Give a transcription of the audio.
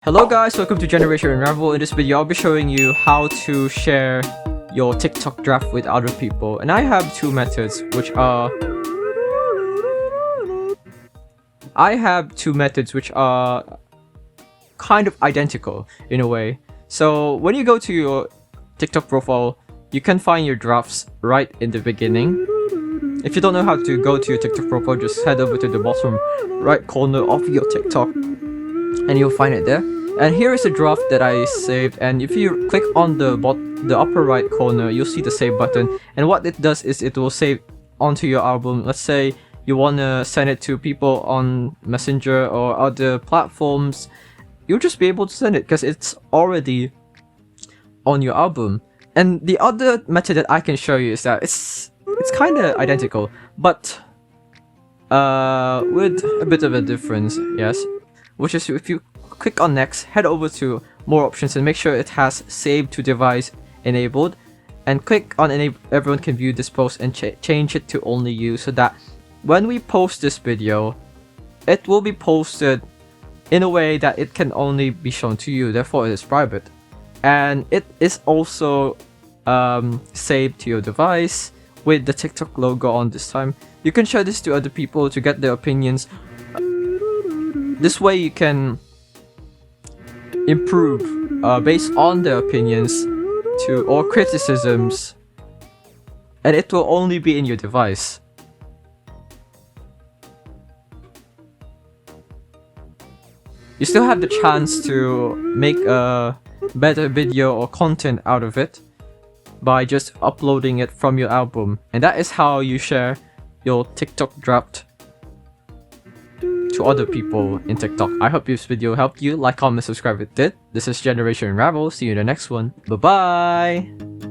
Hello guys, welcome to Generation Unravel. In this video, I'll be showing you how to share your TikTok draft with other people. And I have two methods which are kind of identical in a way. So when you go to your TikTok profile, you can find your drafts right in the beginning. If you don't know how to go to your TikTok profile, just head over to the bottom right corner of your TikTok and you'll find it there. And here is a draft that I saved, and if you click on the upper right corner, you'll see the save button, and what it does is it will save onto your album. Let's say you want to send it to people on Messenger or other platforms, you'll just be able to send it because it's already on your album. And the other method that I can show you is that it's kind of identical, but with a bit of a difference, yes. Which is, if you click on next, head over to more options and make sure it has save to device enabled, and click on enable everyone can view this post and change it to only you, so that when we post this video, it will be posted in a way that it can only be shown to you, therefore it is private. And it is also saved to your device with the TikTok logo on this time. You can share this to other people to get their opinions. This way you can improve based on their opinions or criticisms, and it will only be in your device. You still have the chance to make a better video or content out of it by just uploading it from your album, and that is how you share your TikTok draft to other people in TikTok. I hope this video helped you. Like, comment, subscribe if it did. This is Generation Unravel. See you in the next one. Bye bye.